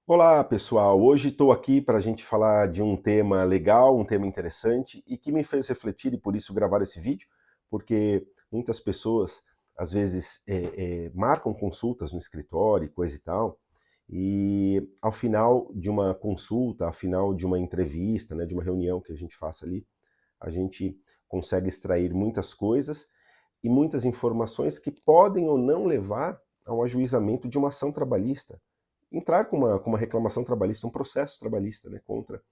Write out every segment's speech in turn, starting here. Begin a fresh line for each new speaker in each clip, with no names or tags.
Olá, pessoal. Hoje estou aqui para a gente falar de um tema legal, um tema interessante e que me fez refletir e por isso gravar esse vídeo, porque muitas pessoas às vezes marcam consultas no escritório, e coisa e tal, e ao final de uma consulta, ao final de uma entrevista, né, de uma reunião que a gente faça ali, a gente consegue extrair muitas coisas e muitas informações que podem ou não levar ao ajuizamento de uma ação trabalhista, entrar com uma reclamação trabalhista, um processo trabalhista, né, contra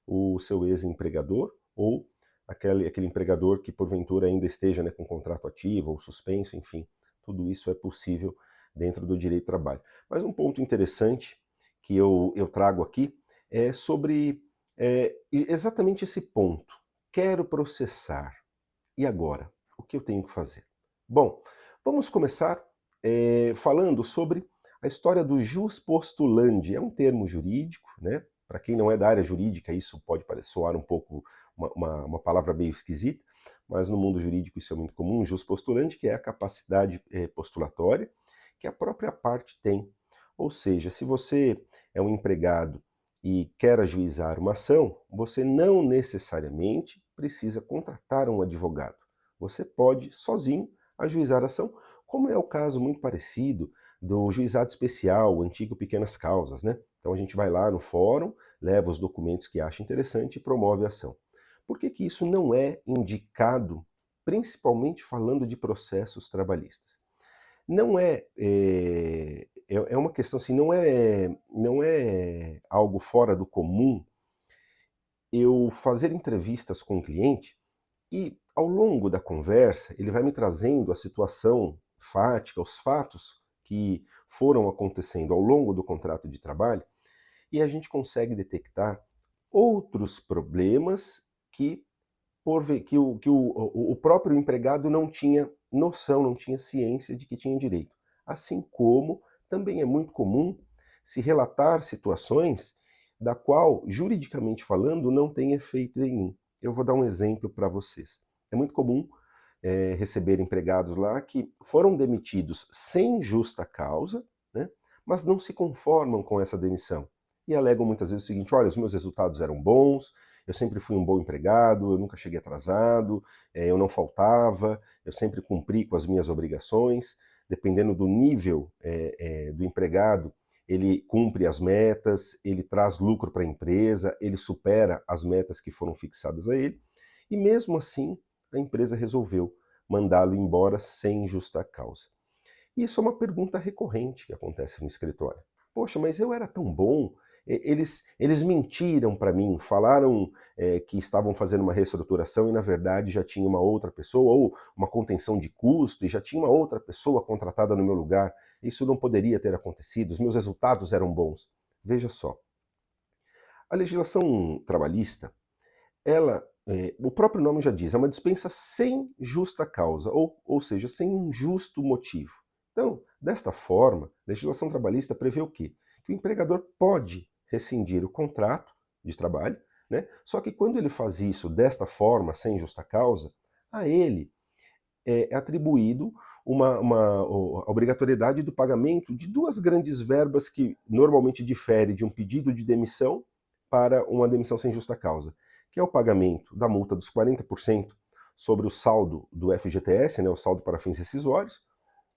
o seu ex-empregador ou aquele empregador que porventura ainda esteja, né, com contrato ativo ou suspenso, enfim, tudo isso é possível dentro do direito do trabalho. Mas um ponto interessante que eu trago aqui é sobre exatamente esse ponto. Quero processar. E agora? O que eu tenho que fazer? Bom, vamos começar falando sobre a história do jus postulandi. É um termo jurídico, né? Para quem não é da área jurídica, isso pode soar um pouco uma palavra meio esquisita, mas no mundo jurídico isso é muito comum. Jus postulandi, que é a capacidade postulatória que a própria parte tem. Ou seja, se você é um empregado e quer ajuizar uma ação, você não necessariamente precisa contratar um advogado. Você pode, sozinho, ajuizar a ação, como é o caso muito parecido do juizado especial, o antigo pequenas causas, né? Então a gente vai lá no fórum, leva os documentos que acha interessante e promove a ação. Por que que isso não é indicado, principalmente falando de processos trabalhistas? Não é uma questão assim, não é algo fora do comum eu fazer entrevistas com o cliente e, ao longo da conversa, ele vai me trazendo a situação fática, os fatos que foram acontecendo ao longo do contrato de trabalho, e a gente consegue detectar outros problemas que o próprio empregado não tinha noção, não tinha ciência de que tinha direito. Assim como também é muito comum se relatar situações da qual, juridicamente falando, não tem efeito nenhum. Eu vou dar um exemplo para vocês. É muito comum receber empregados lá que foram demitidos sem justa causa, né, mas não se conformam com essa demissão. E alegam muitas vezes o seguinte: olha, os meus resultados eram bons, eu sempre fui um bom empregado, eu nunca cheguei atrasado, eu não faltava, eu sempre cumpri com as minhas obrigações. Dependendo do nível do empregado, ele cumpre as metas, ele traz lucro para a empresa, ele supera as metas que foram fixadas a ele, e mesmo assim a empresa resolveu mandá-lo embora sem justa causa. Isso é uma pergunta recorrente que acontece no escritório. Poxa, mas eu era tão bom, eles mentiram para mim, falaram que estavam fazendo uma reestruturação e na verdade já tinha uma outra pessoa, ou uma contenção de custo e já tinha uma outra pessoa contratada no meu lugar. Isso não poderia ter acontecido, os meus resultados eram bons. Veja só, a legislação trabalhista, o próprio nome já diz, é uma dispensa sem justa causa, ou seja, sem um justo motivo. Então, desta forma, a legislação trabalhista prevê o quê? Que o empregador pode rescindir o contrato de trabalho, né? Só que quando ele faz isso desta forma, sem justa causa, a ele é atribuído a obrigatoriedade do pagamento de duas grandes verbas que normalmente difere de um pedido de demissão para uma demissão sem justa causa, que é o pagamento da multa dos 40% sobre o saldo do FGTS, né, o saldo para fins rescisórios,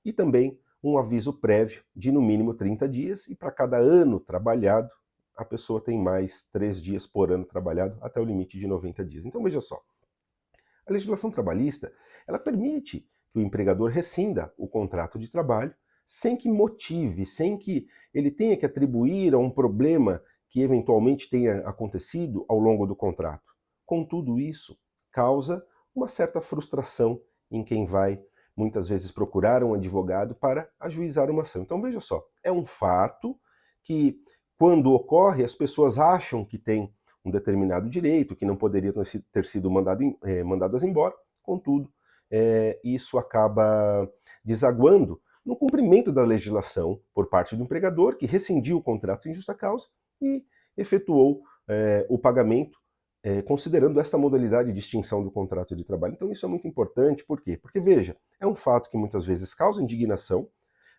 e também um aviso prévio de no mínimo 30 dias, e para cada ano trabalhado, a pessoa tem mais 3 dias por ano trabalhado, até o limite de 90 dias. Então veja só, a legislação trabalhista, ela permite que o empregador rescinda o contrato de trabalho sem que motive, sem que ele tenha que atribuir a um problema que eventualmente tenha acontecido ao longo do contrato. Contudo, isso causa uma certa frustração em quem vai muitas vezes procurar um advogado para ajuizar uma ação. Então veja só, é um fato que quando ocorre as pessoas acham que tem um determinado direito, que não poderia ter sido mandadas embora, contudo, isso acaba desaguando no cumprimento da legislação por parte do empregador, que rescindiu o contrato sem justa causa e efetuou o pagamento, considerando essa modalidade de extinção do contrato de trabalho. Então isso é muito importante, por quê? Porque, veja, é um fato que muitas vezes causa indignação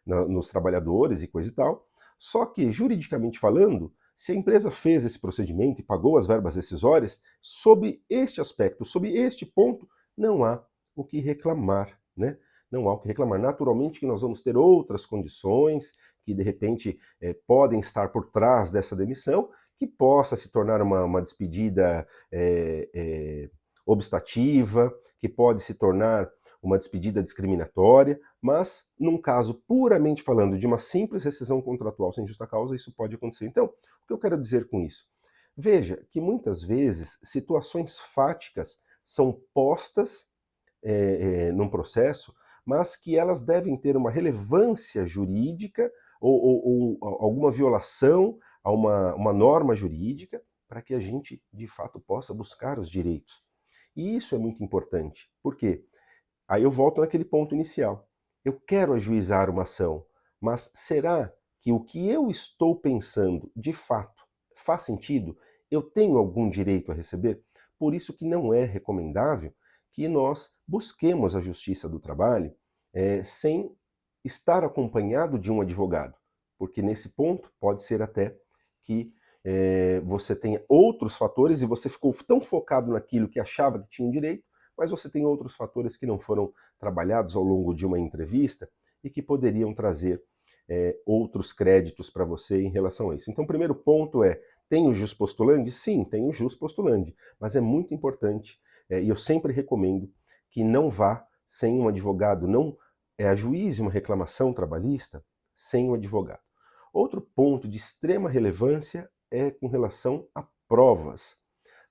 nos trabalhadores e coisa e tal, Só que, juridicamente falando, se a empresa fez esse procedimento e pagou as verbas rescisórias, sob este aspecto, sob este ponto, não há o que reclamar, né? Não há o que reclamar. Naturalmente que nós vamos ter outras condições que, de repente, podem estar por trás dessa demissão, que possa se tornar uma despedida obstativa, que pode se tornar uma despedida discriminatória, mas num caso puramente falando de uma simples rescisão contratual sem justa causa, isso pode acontecer. Então, o que eu quero dizer com isso? Veja que muitas vezes situações fáticas são postas num processo, mas que elas devem ter uma relevância jurídica ou alguma violação a uma norma jurídica para que a gente, de fato, possa buscar os direitos. E isso é muito importante. Por quê? Aí eu volto naquele ponto inicial. Eu quero ajuizar uma ação, mas será que o que eu estou pensando, de fato, faz sentido? Eu tenho algum direito a receber? Por isso que não é recomendável que nós busquemos a Justiça do Trabalho sem estar acompanhado de um advogado, porque nesse ponto pode ser até que você tenha outros fatores e você ficou tão focado naquilo que achava que tinha direito, mas você tem outros fatores que não foram trabalhados ao longo de uma entrevista e que poderiam trazer outros créditos para você em relação a isso. Então, o primeiro ponto é, tem o jus postulandi? Sim, tem o jus postulandi, mas é muito importante, e eu sempre recomendo que não vá sem um advogado, não ajuize uma reclamação trabalhista sem um advogado. Outro ponto de extrema relevância é com relação a provas.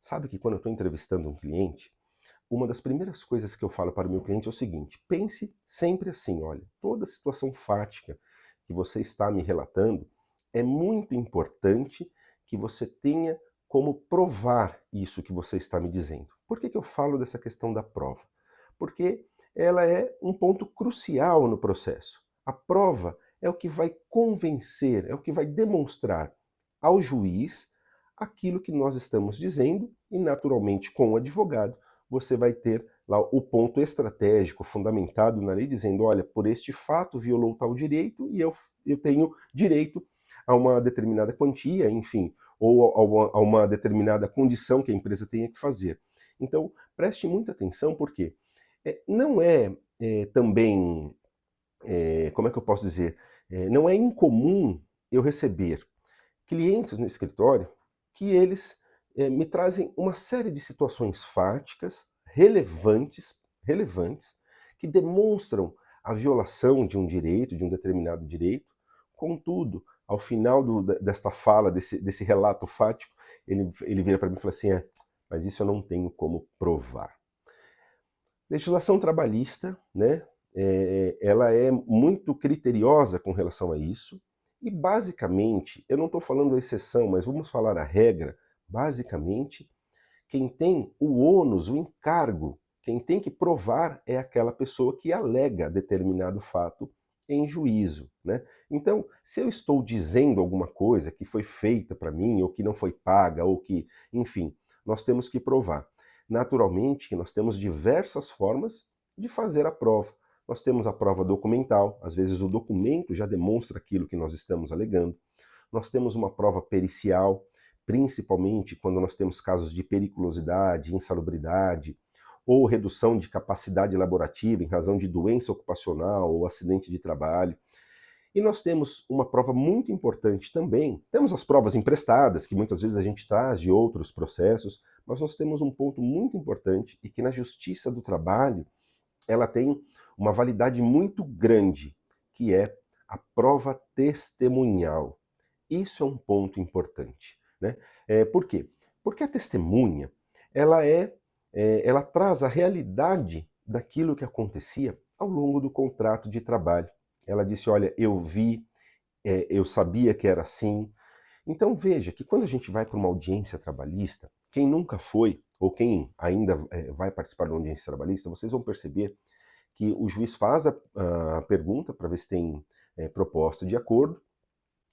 Sabe que quando eu estou entrevistando um cliente, uma das primeiras coisas que eu falo para o meu cliente é o seguinte: pense sempre assim, olha, toda situação fática que você está me relatando, é muito importante que você tenha como provar isso que você está me dizendo. Por que eu falo dessa questão da prova? Porque ela é um ponto crucial no processo. A prova é o que vai convencer, é o que vai demonstrar ao juiz aquilo que nós estamos dizendo e, naturalmente, com o advogado, você vai ter lá o ponto estratégico fundamentado na lei, dizendo, olha, por este fato violou tal direito e eu tenho direito a uma determinada quantia, enfim, ou a uma determinada condição que a empresa tenha que fazer. Então, preste muita atenção, porque não também, como é que eu posso dizer, não é incomum eu receber clientes no escritório que eles me trazem uma série de situações fáticas, relevantes, que demonstram a violação de um direito, de um determinado direito. Contudo, ao final desta fala, desse relato fático, ele vira para mim e fala assim, mas isso eu não tenho como provar. Legislação trabalhista, né, ela é muito criteriosa com relação a isso, e basicamente, eu não estou falando a exceção, mas vamos falar a regra, basicamente, quem tem o ônus, o encargo, quem tem que provar é aquela pessoa que alega determinado fato em juízo, né? Então, se eu estou dizendo alguma coisa que foi feita para mim, ou que não foi paga, ou que, enfim, nós temos que provar. Naturalmente que nós temos diversas formas de fazer a prova. Nós temos a prova documental, às vezes o documento já demonstra aquilo que nós estamos alegando. Nós temos uma prova pericial, principalmente quando nós temos casos de periculosidade, insalubridade, ou redução de capacidade laborativa em razão de doença ocupacional ou acidente de trabalho. E nós temos uma prova muito importante também. Temos as provas emprestadas, que muitas vezes a gente traz de outros processos, mas nós temos um ponto muito importante e que na Justiça do Trabalho ela tem uma validade muito grande, que é a prova testemunhal. Isso é um ponto importante, né? Por quê? Porque a testemunha, ela traz a realidade daquilo que acontecia ao longo do contrato de trabalho. Ela disse, olha, eu vi, eu sabia que era assim. Então veja que quando a gente vai para uma audiência trabalhista, quem nunca foi, ou quem ainda vai participar de uma audiência trabalhista, vocês vão perceber que o juiz faz a pergunta para ver se tem proposta de acordo.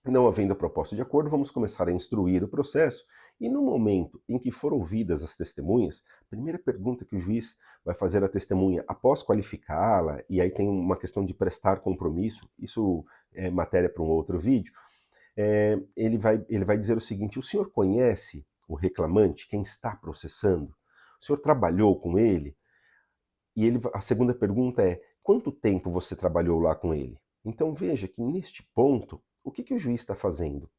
Não havendo a proposta de acordo, vamos começar a instruir o processo, e no momento em que for ouvidas as testemunhas, a primeira pergunta que o juiz vai fazer à testemunha, após qualificá-la, e aí tem uma questão de prestar compromisso, isso é matéria para um outro vídeo, ele vai dizer o seguinte: o senhor conhece o reclamante, quem está processando? O senhor trabalhou com ele? E a segunda pergunta é: quanto tempo você trabalhou lá com ele? Então veja que neste ponto, o que o juiz está fazendo?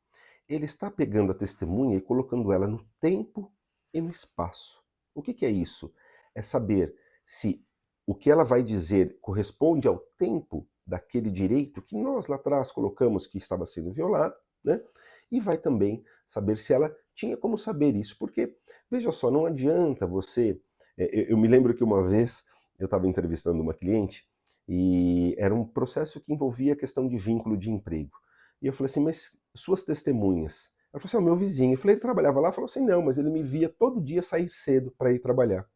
Ele está pegando a testemunha e colocando ela no tempo e no espaço. O que é isso? É saber se o que ela vai dizer corresponde ao tempo daquele direito que nós lá atrás colocamos que estava sendo violado, né? E vai também saber se ela tinha como saber isso, porque, veja só, não adianta você... Eu me lembro que uma vez eu estava entrevistando uma cliente e era um processo que envolvia a questão de vínculo de emprego. E eu falei assim, mas suas testemunhas? Ela falou assim, é o meu vizinho. Eu falei, ele trabalhava lá? Ela falou assim, não, mas ele me via todo dia sair cedo para ir trabalhar.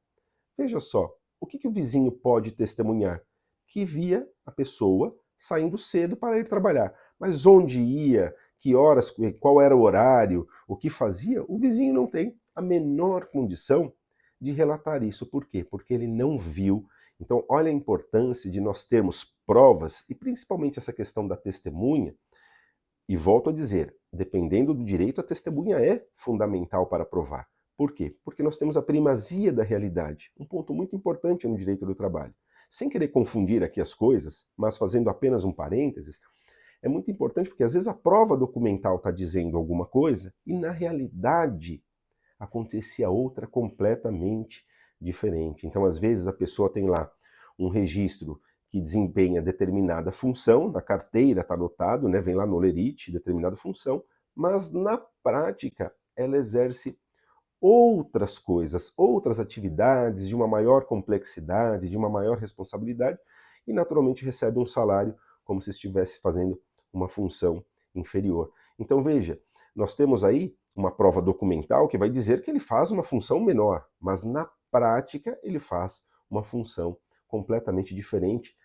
Veja só, o que o vizinho pode testemunhar? Que via a pessoa saindo cedo para ir trabalhar. Mas onde ia, que horas, qual era o horário, o que fazia, o vizinho não tem a menor condição de relatar isso. Por quê? Porque ele não viu. Então, olha a importância de nós termos provas, e principalmente essa questão da testemunha. E volto a dizer, dependendo do direito, a testemunha é fundamental para provar. Por quê? Porque nós temos a primazia da realidade, um ponto muito importante no direito do trabalho. Sem querer confundir aqui as coisas, mas fazendo apenas um parênteses, é muito importante porque às vezes a prova documental está dizendo alguma coisa e na realidade acontecia outra completamente diferente. Então, às vezes, a pessoa tem lá um registro que desempenha determinada função, na carteira está anotado, né, vem lá no lerite, determinada função, mas na prática ela exerce outras coisas, outras atividades de uma maior complexidade, de uma maior responsabilidade, e naturalmente recebe um salário como se estivesse fazendo uma função inferior. Então veja, nós temos aí uma prova documental que vai dizer que ele faz uma função menor, mas na prática ele faz uma função completamente diferente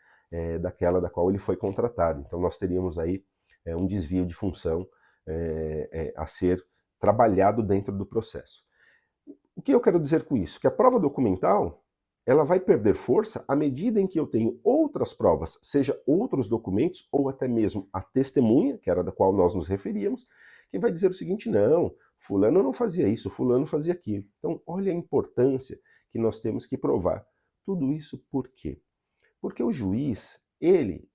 daquela da qual ele foi contratado. Então nós teríamos aí um desvio de função a ser trabalhado dentro do processo. O que eu quero dizer com isso? Que a prova documental ela vai perder força à medida em que eu tenho outras provas, seja outros documentos ou até mesmo a testemunha, que era da qual nós nos referíamos, que vai dizer o seguinte: não, fulano não fazia isso, fulano fazia aquilo. Então, olha a importância que nós temos que provar. Tudo isso por quê? Porque o juiz, ele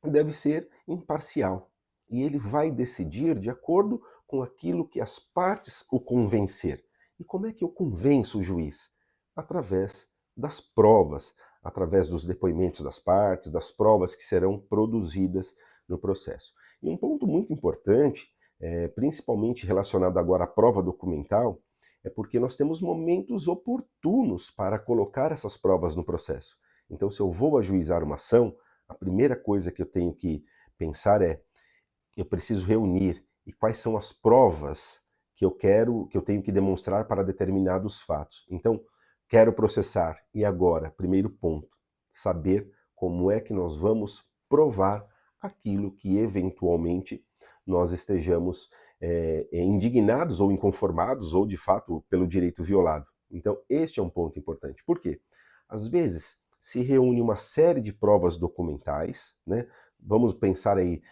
deve ser imparcial e ele vai decidir de acordo com aquilo que as partes o convencer. E como é que eu convenço o juiz? Através das provas, através dos depoimentos das partes, das provas que serão produzidas no processo. E um ponto muito importante, principalmente relacionado agora à prova documental, é porque nós temos momentos oportunos para colocar essas provas no processo. Então, se eu vou ajuizar uma ação, a primeira coisa que eu tenho que pensar é: eu preciso reunir e quais são as provas que eu tenho que demonstrar para determinados fatos. Então, quero processar. E agora, primeiro ponto, saber como é que nós vamos provar aquilo que eventualmente nós estejamos indignados ou inconformados ou de fato pelo direito violado. Então, este é um ponto importante. Por quê? Às vezes se reúne uma série de provas documentais, né? Vamos pensar aí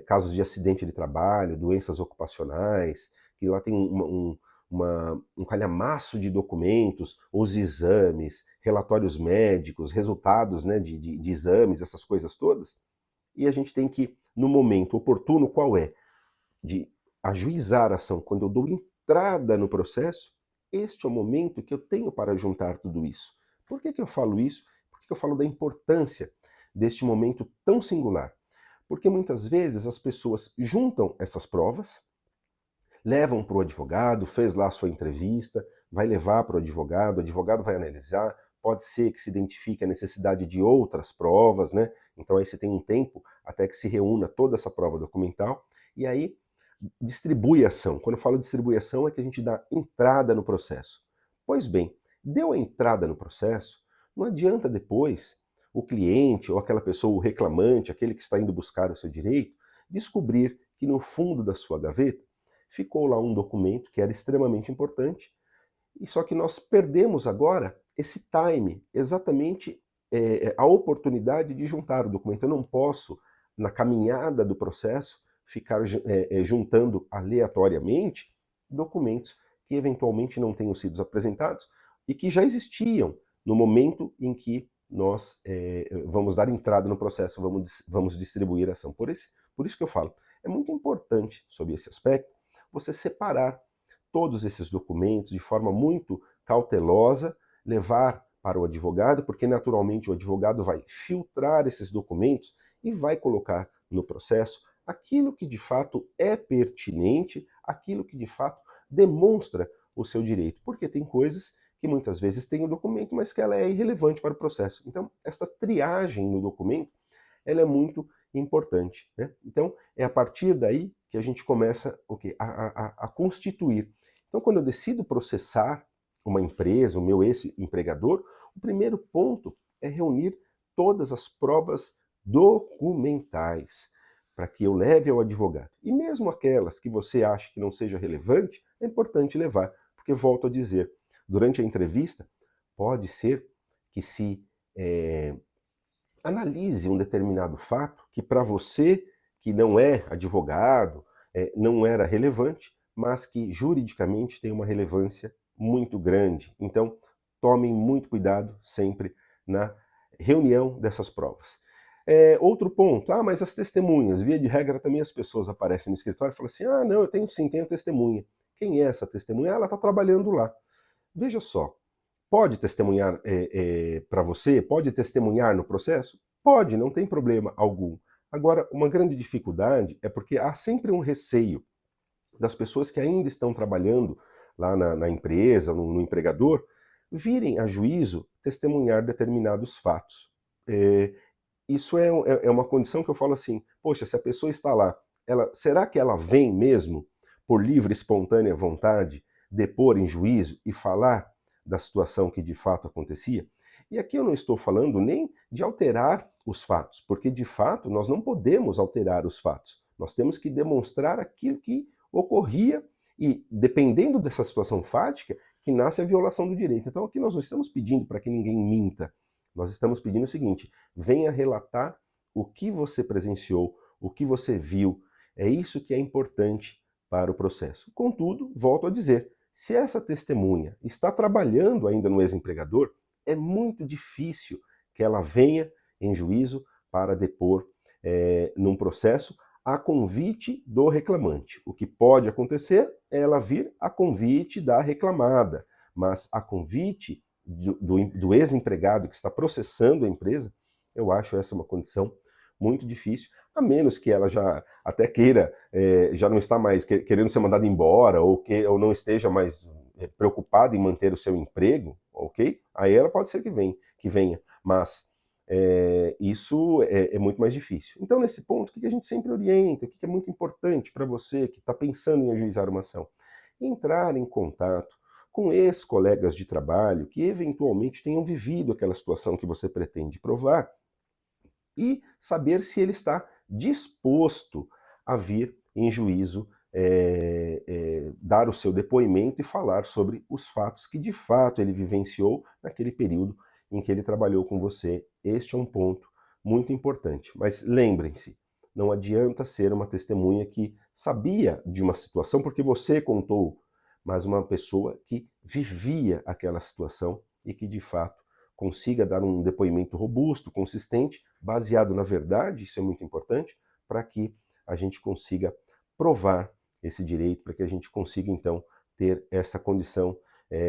casos de acidente de trabalho, doenças ocupacionais, que lá tem um calhamaço de documentos, os exames, relatórios médicos, resultados, né, de exames, essas coisas todas. E a gente tem que, no momento oportuno, qual é? De ajuizar a ação, quando eu dou entrada no processo, este é o momento que eu tenho para juntar tudo isso. Por que eu falo isso? Por que eu falo da importância deste momento tão singular? Porque muitas vezes as pessoas juntam essas provas, levam para o advogado, fez lá a sua entrevista, vai levar para o advogado vai analisar, pode ser que se identifique a necessidade de outras provas, né? Então aí você tem um tempo até que se reúna toda essa prova documental, e aí distribui a ação. Quando eu falo distribui a ação é que a gente dá entrada no processo. Pois bem, deu a entrada no processo, não adianta depois o cliente ou aquela pessoa, o reclamante, aquele que está indo buscar o seu direito, descobrir que no fundo da sua gaveta ficou lá um documento que era extremamente importante, e só que nós perdemos agora esse time, exatamente a oportunidade de juntar o documento. Eu não posso, na caminhada do processo, ficar juntando aleatoriamente documentos que eventualmente não tenham sido apresentados e que já existiam no momento em que nós vamos dar entrada no processo, vamos distribuir a ação. Por isso que eu falo, é muito importante, sob esse aspecto, você separar todos esses documentos de forma muito cautelosa, levar para o advogado, porque naturalmente o advogado vai filtrar esses documentos e vai colocar no processo aquilo que de fato é pertinente, aquilo que de fato demonstra o seu direito, porque tem coisas que muitas vezes tem o documento, mas que ela é irrelevante para o processo. Então, essa triagem no documento, ela é muito importante, né? Então, é a partir daí que a gente começa o quê? A constituir. Então, quando eu decido processar uma empresa, o meu ex-empregador, o primeiro ponto é reunir todas as provas documentais para que eu leve ao advogado. E mesmo aquelas que você acha que não seja relevante, é importante levar, porque volto a dizer, durante a entrevista, pode ser que se analise um determinado fato que para você, que não é advogado, não era relevante, mas que juridicamente tem uma relevância muito grande. Então, tomem muito cuidado sempre na reunião dessas provas. Outro ponto, mas as testemunhas, via de regra também as pessoas aparecem no escritório e falam assim, não, eu tenho sim, tenho testemunha. Quem é essa testemunha? Ela está trabalhando lá. Veja só, pode testemunhar para você? Pode testemunhar no processo? Pode, não tem problema algum. Agora, uma grande dificuldade é porque há sempre um receio das pessoas que ainda estão trabalhando lá na empresa, no empregador, virem a juízo testemunhar determinados fatos. Isso é uma condição que eu falo assim, poxa, se a pessoa está lá, será que ela vem mesmo, por livre e espontânea vontade, depor em juízo e falar da situação que de fato acontecia? E aqui eu não estou falando nem de alterar os fatos, porque de fato nós não podemos alterar os fatos. Nós temos que demonstrar aquilo que ocorria e, dependendo dessa situação fática, que nasce a violação do direito. Então aqui nós não estamos pedindo para que ninguém minta. Nós estamos pedindo o seguinte, venha relatar o que você presenciou, o que você viu. É isso que é importante para o processo. Contudo, volto a dizer, se essa testemunha está trabalhando ainda no ex-empregador, é muito difícil que ela venha em juízo para depor num processo a convite do reclamante. O que pode acontecer é ela vir a convite da reclamada, mas a convite do ex-empregado que está processando a empresa, eu acho essa uma condição muito difícil, a menos que ela já até queira, já não está mais querendo ser mandada embora, ou não esteja mais preocupada em manter o seu emprego, ok? Aí ela pode ser que venha, mas isso é muito mais difícil. Então, nesse ponto, o que a gente sempre orienta, o que é muito importante para você que está pensando em ajuizar uma ação? Entrar em contato com ex-colegas de trabalho que eventualmente tenham vivido aquela situação que você pretende provar e saber se ele está disposto a vir em juízo dar o seu depoimento e falar sobre os fatos que de fato ele vivenciou naquele período em que ele trabalhou com você. Este é um ponto muito importante. Mas lembrem-se, não adianta ser uma testemunha que sabia de uma situação porque você contou, mas uma pessoa que vivia aquela situação e que de fato consiga dar um depoimento robusto, consistente, baseado na verdade, isso é muito importante, para que a gente consiga provar esse direito, para que a gente consiga então ter essa condição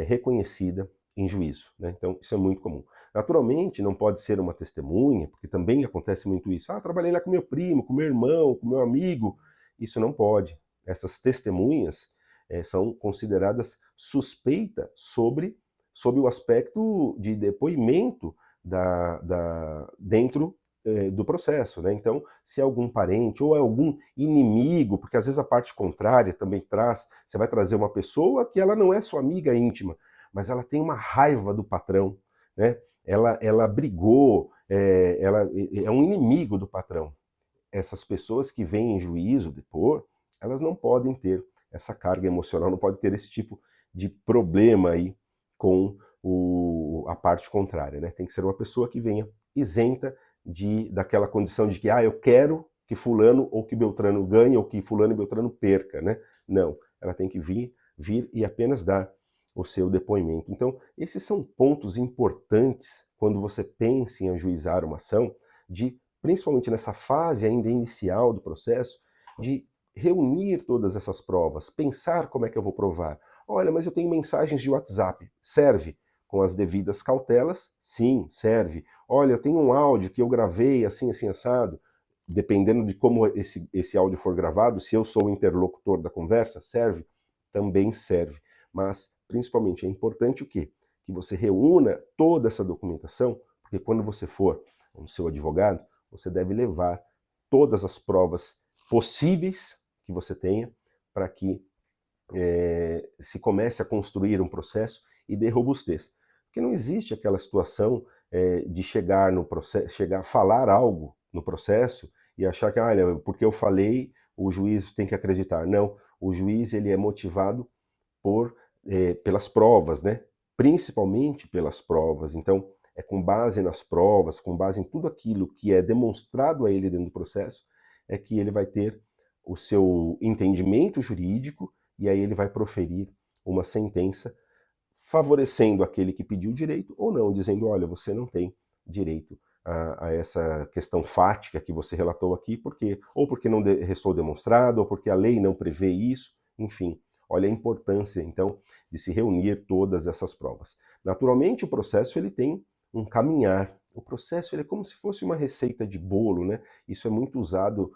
reconhecida em juízo, né? Então isso é muito comum. Naturalmente não pode ser uma testemunha, porque também acontece muito isso. Trabalhei lá com meu primo, com meu irmão, com meu amigo. Isso não pode. Essas testemunhas são consideradas suspeitas sob o aspecto de depoimento dentro do processo, né? Então, se é algum parente ou é algum inimigo, porque às vezes a parte contrária também você vai trazer uma pessoa que ela não é sua amiga íntima, mas ela tem uma raiva do patrão, né? Ela brigou, ela é um inimigo do patrão. Essas pessoas que vêm em juízo depor, elas não podem ter essa carga emocional, não podem ter esse tipo de problema aí com a parte contrária, né? Tem que ser uma pessoa que venha isenta daquela condição de que eu quero que fulano ou que Beltrano ganhe ou que fulano e Beltrano perca, né? Não, ela tem que vir e apenas dar o seu depoimento. Então, esses são pontos importantes quando você pensa em ajuizar uma ação, principalmente nessa fase ainda inicial do processo, de reunir todas essas provas, pensar como é que eu vou provar. Olha, mas eu tenho mensagens de WhatsApp, serve? Com as devidas cautelas, sim, serve. Olha, eu tenho um áudio que eu gravei assim, assim, assado. Dependendo de como esse áudio for gravado, se eu sou o interlocutor da conversa, serve? Também serve. Mas, principalmente, é importante o quê? Que você reúna toda essa documentação, porque quando você for no seu advogado, você deve levar todas as provas possíveis que você tenha para que se comece a construir um processo e dê robustez. Porque não existe aquela situação de chegar no processo, chegar a falar algo no processo e achar que, olha, porque eu falei, o juiz tem que acreditar. Não, o juiz ele é motivado pelas provas, né? Principalmente pelas provas. Então, é com base nas provas, com base em tudo aquilo que é demonstrado a ele dentro do processo, é que ele vai ter o seu entendimento jurídico e aí ele vai proferir uma sentença favorecendo aquele que pediu direito ou não, dizendo, olha, você não tem direito a essa questão fática que você relatou aqui, porque não restou demonstrado, ou porque a lei não prevê isso, enfim. Olha a importância, então, de se reunir todas essas provas. Naturalmente, o processo ele tem um caminhar. O processo ele é como se fosse uma receita de bolo, né? Isso é muito usado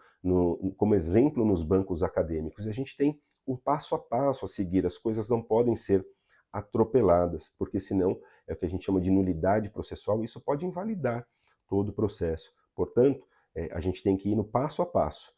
como exemplo nos bancos acadêmicos. A gente tem um passo a passo a seguir, as coisas não podem ser atropeladas, porque senão é o que a gente chama de nulidade processual e isso pode invalidar todo o processo. Portanto, a gente tem que ir no passo a passo,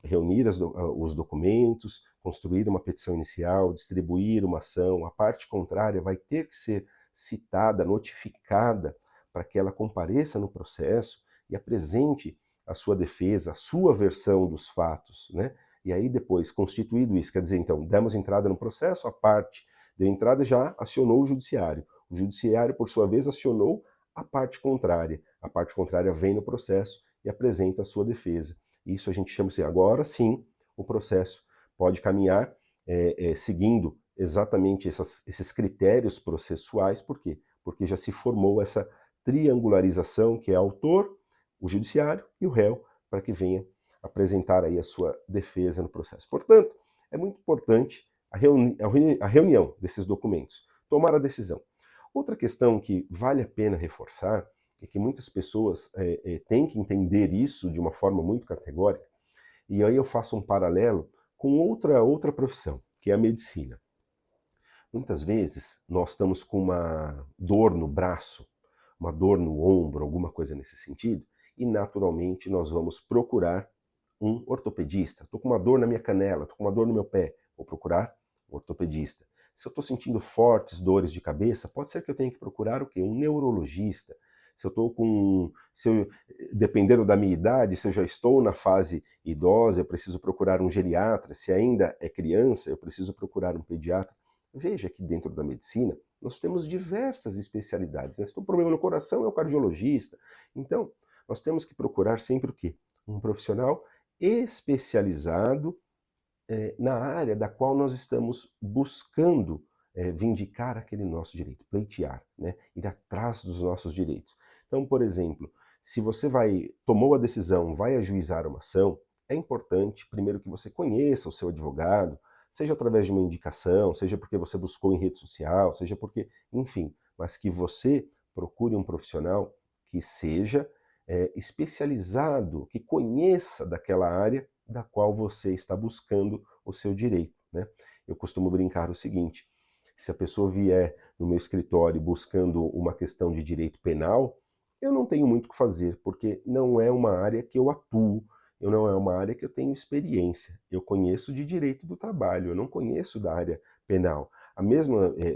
reunir os documentos, construir uma petição inicial, distribuir uma ação, a parte contrária vai ter que ser citada, notificada, para que ela compareça no processo e apresente a sua defesa, a sua versão dos fatos, né? E aí depois, constituído isso, quer dizer, então, demos entrada no processo, a parte deu entrada já acionou o judiciário. O judiciário, por sua vez, acionou a parte contrária. A parte contrária vem no processo e apresenta a sua defesa. Isso a gente chama assim, agora sim, o processo pode caminhar seguindo exatamente esses critérios processuais. Por quê? Porque já se formou essa triangularização que é autor, o judiciário e o réu, para que venha apresentar aí a sua defesa no processo. Portanto, é muito importante a reunião desses documentos, tomar a decisão. Outra questão que vale a pena reforçar e que muitas pessoas têm que entender isso de uma forma muito categórica, e aí eu faço um paralelo com outra profissão, que é a medicina. Muitas vezes nós estamos com uma dor no braço, uma dor no ombro, alguma coisa nesse sentido, e naturalmente nós vamos procurar um ortopedista. Estou com uma dor na minha canela, estou com uma dor no meu pé, vou procurar um ortopedista. Se eu estou sentindo fortes dores de cabeça, pode ser que eu tenha que procurar o quê? Um neurologista. Se eu estou com. Dependendo da minha idade, se eu já estou na fase idosa, eu preciso procurar um geriatra. Se ainda é criança, eu preciso procurar um pediatra. Veja que dentro da medicina nós temos diversas especialidades. Né? Se tem um problema no coração, é o cardiologista. Então, nós temos que procurar sempre o quê? Um profissional especializado na área da qual nós estamos buscando vindicar aquele nosso direito, pleitear, né? Ir atrás dos nossos direitos. Então, por exemplo, se você tomou a decisão, vai ajuizar uma ação, é importante, primeiro, que você conheça o seu advogado, seja através de uma indicação, seja porque você buscou em rede social, seja porque, enfim, mas que você procure um profissional que seja especializado, que conheça daquela área da qual você está buscando o seu direito, né? Eu costumo brincar o seguinte: se a pessoa vier no meu escritório buscando uma questão de direito penal, eu não tenho muito o que fazer, porque não é uma área que eu atuo, não é uma área que eu tenho experiência. Eu conheço de direito do trabalho, eu não conheço da área penal.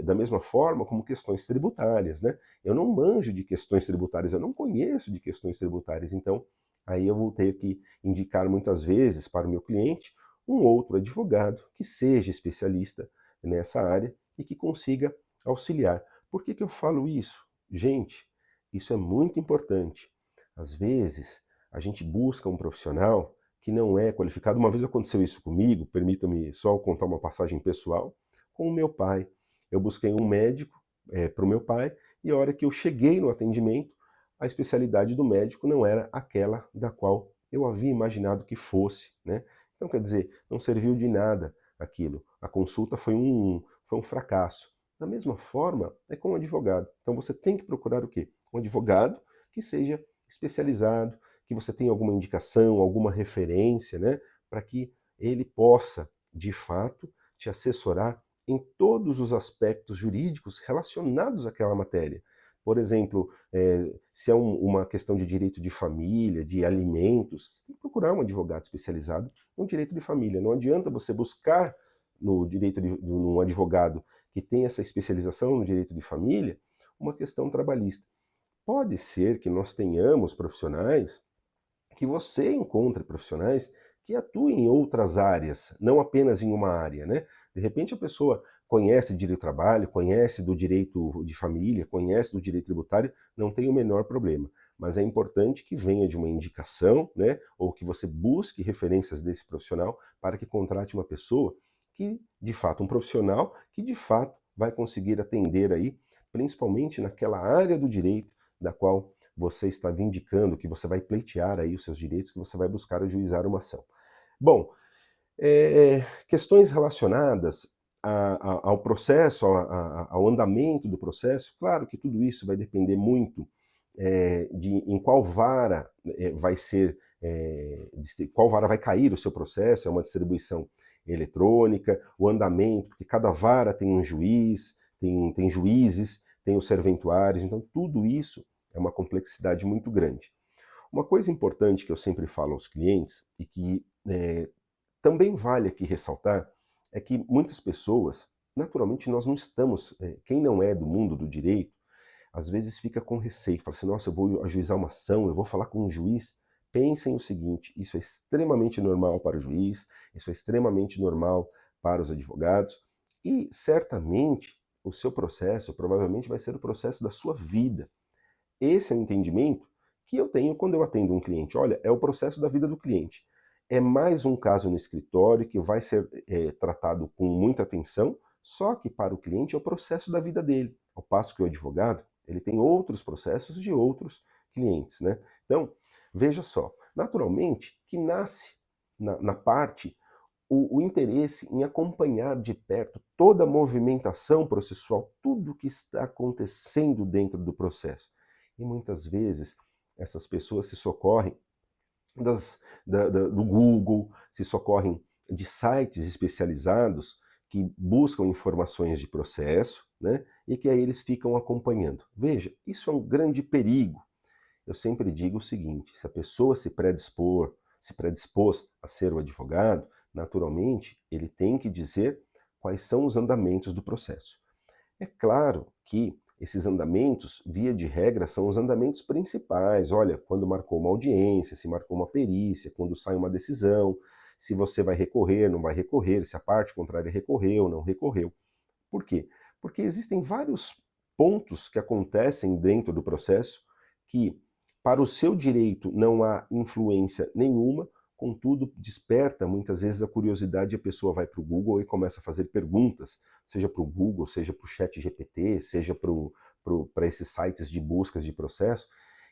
Da mesma forma como questões tributárias, né? Eu não manjo de questões tributárias, eu não conheço de questões tributárias, então aí eu vou ter que indicar muitas vezes para o meu cliente um outro advogado que seja especialista nessa área e que consiga auxiliar. Por que eu falo isso? Gente, isso é muito importante. Às vezes, a gente busca um profissional que não é qualificado. Uma vez aconteceu isso comigo, permita-me só contar uma passagem pessoal, com o meu pai. Eu busquei um médico para o meu pai, e a hora que eu cheguei no atendimento, a especialidade do médico não era aquela da qual eu havia imaginado que fosse, né? Então, quer dizer, não serviu de nada aquilo. A consulta foi um fracasso. Da mesma forma, é com o advogado. Então, você tem que procurar o quê? Um advogado que seja especializado, que você tenha alguma indicação, alguma referência, né? Para que ele possa, de fato, te assessorar em todos os aspectos jurídicos relacionados àquela matéria. Por exemplo, se é uma questão de direito de família, de alimentos, você tem que procurar um advogado especializado no direito de família. Não adianta você buscar no direito de um advogado que tem essa especialização no direito de família uma questão trabalhista. Pode ser que nós tenhamos profissionais, que você encontre profissionais que atuem em outras áreas, não apenas em uma área, né? De repente a pessoa conhece de direito do trabalho, conhece do direito de família, conhece do direito tributário, não tem o menor problema. Mas é importante que venha de uma indicação, né? Ou que você busque referências desse profissional para que contrate uma pessoa que, de fato, um profissional que, de fato, vai conseguir atender aí, principalmente naquela área do direito da qual você está vindicando, que você vai pleitear aí os seus direitos, que você vai buscar ajuizar uma ação. Bom, questões relacionadas ao processo, ao andamento do processo, claro que tudo isso vai depender muito de em qual vara vai ser, qual vara vai cair o seu processo, é uma distribuição eletrônica, o andamento, porque cada vara tem um juiz, tem juízes, tem os serventuários, então tudo isso é uma complexidade muito grande. Uma coisa importante que eu sempre falo aos clientes e que também vale aqui ressaltar é que muitas pessoas, naturalmente nós não estamos, quem não é do mundo do direito, às vezes fica com receio, fala assim, nossa, eu vou ajuizar uma ação, eu vou falar com um juiz. Pensem o seguinte, isso é extremamente normal para o juiz, isso é extremamente normal para os advogados, e certamente o seu processo provavelmente vai ser o processo da sua vida. Esse é o entendimento que eu tenho quando eu atendo um cliente. Olha, é o processo da vida do cliente. É mais um caso no escritório que vai ser tratado com muita atenção, só que para o cliente é o processo da vida dele. Ao passo que o advogado, ele tem outros processos de outros clientes, né? Então, veja só, naturalmente que nasce na parte o interesse em acompanhar de perto toda a movimentação processual, tudo o que está acontecendo dentro do processo. E muitas vezes essas pessoas se socorrem do Google, se socorrem de sites especializados que buscam informações de processo, né? E que aí eles ficam acompanhando. Veja, isso é um grande perigo. Eu sempre digo o seguinte: se a pessoa se predispôs a ser o advogado, naturalmente ele tem que dizer quais são os andamentos do processo. É claro que esses andamentos, via de regra, são os andamentos principais. Olha, quando marcou uma audiência, se marcou uma perícia, quando sai uma decisão, se você vai recorrer, não vai recorrer, se a parte contrária recorreu, não recorreu. Por quê? Porque existem vários pontos que acontecem dentro do processo que, para o seu direito, não há influência nenhuma, contudo, desperta muitas vezes a curiosidade e a pessoa vai para o Google e começa a fazer perguntas, seja para o Google, seja para o chat GPT, seja para esses sites de buscas de processo,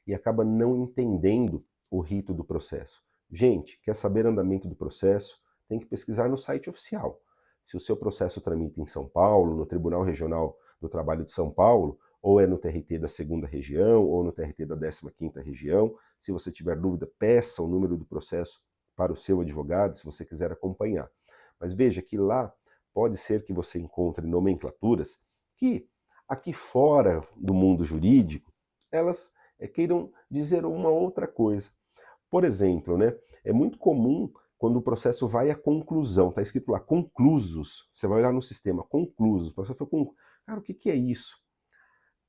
e acaba não entendendo o rito do processo. Gente, quer saber andamento do processo? Tem que pesquisar no site oficial. Se o seu processo tramita em São Paulo, no Tribunal Regional do Trabalho de São Paulo, ou é no TRT da 2ª região, ou no TRT da 15ª região. Se você tiver dúvida, peça o número do processo para o seu advogado, se você quiser acompanhar. Mas veja que lá pode ser que você encontre nomenclaturas que, aqui fora do mundo jurídico, elas queiram dizer uma outra coisa. Por exemplo, né, é muito comum quando o processo vai à conclusão, está escrito lá, conclusos, você vai olhar no sistema, conclusos, o processo foi concluído. Cara, o que é isso?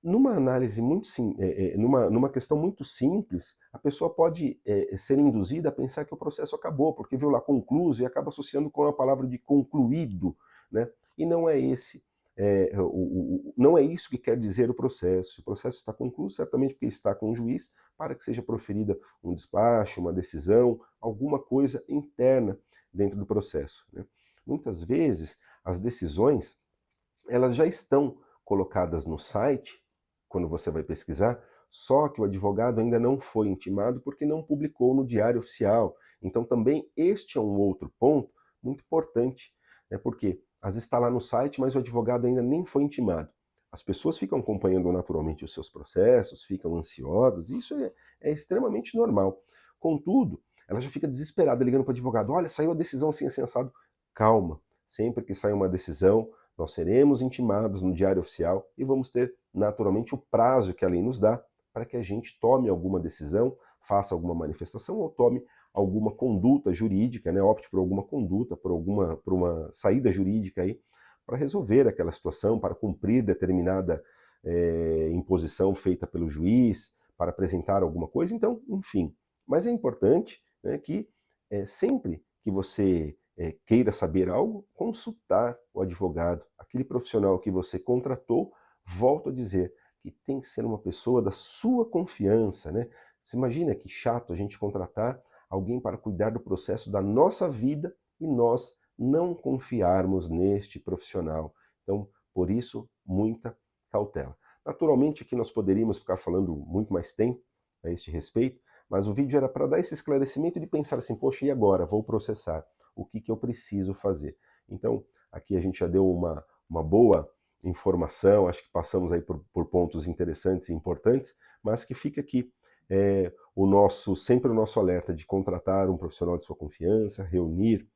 Numa análise muito numa questão muito simples, a pessoa pode ser induzida a pensar que o processo acabou, porque viu lá concluso e acaba associando com a palavra de concluído, né? E não é esse não é isso que quer dizer o processo. O processo está concluído certamente porque está com o juiz para que seja proferida um despacho, uma decisão, alguma coisa interna dentro do processo, né? Muitas vezes as decisões elas já estão colocadas no site, quando você vai pesquisar, só que o advogado ainda não foi intimado porque não publicou no Diário Oficial. Então também este é um outro ponto muito importante, né? Porque às vezes está lá no site, mas o advogado ainda nem foi intimado. As pessoas ficam acompanhando naturalmente os seus processos, ficam ansiosas, isso é extremamente normal. Contudo, ela já fica desesperada ligando para o advogado, olha, saiu a decisão assim, assim, assado. Calma, sempre que sai uma decisão, nós seremos intimados no Diário Oficial e vamos ter, naturalmente, o prazo que a lei nos dá para que a gente tome alguma decisão, faça alguma manifestação ou tome alguma conduta jurídica, né? Opte por alguma conduta, por uma saída jurídica aí, para resolver aquela situação, para cumprir determinada imposição feita pelo juiz, para apresentar alguma coisa. Então, enfim. Mas é importante, né, que sempre que você queira saber algo, consultar o advogado, aquele profissional que você contratou, volto a dizer que tem que ser uma pessoa da sua confiança, né? Você imagina que chato a gente contratar alguém para cuidar do processo da nossa vida e nós não confiarmos neste profissional. Então, por isso, muita cautela. Naturalmente, aqui nós poderíamos ficar falando muito mais tempo a este respeito, mas o vídeo era para dar esse esclarecimento de pensar assim, poxa, e agora? Vou processar. O que eu preciso fazer? Então, aqui a gente já deu uma boa informação, acho que passamos aí por pontos interessantes e importantes, mas que fica aqui sempre o nosso alerta de contratar um profissional de sua confiança, reunir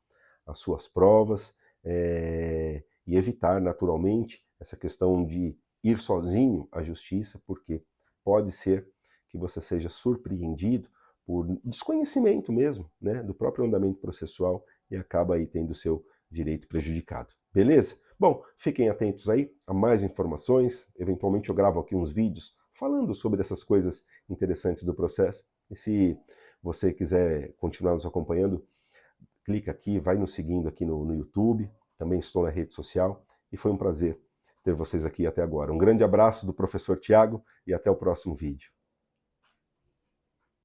as suas provas e evitar, naturalmente, essa questão de ir sozinho à justiça, porque pode ser que você seja surpreendido por desconhecimento mesmo, né, do próprio andamento processual e acaba aí tendo o seu direito prejudicado. Beleza? Bom, fiquem atentos aí a mais informações. Eventualmente eu gravo aqui uns vídeos falando sobre essas coisas interessantes do processo. E se você quiser continuar nos acompanhando, clica aqui, vai nos seguindo aqui no YouTube. Também estou na rede social. E foi um prazer ter vocês aqui até agora. Um grande abraço do professor Tiago e até o próximo vídeo.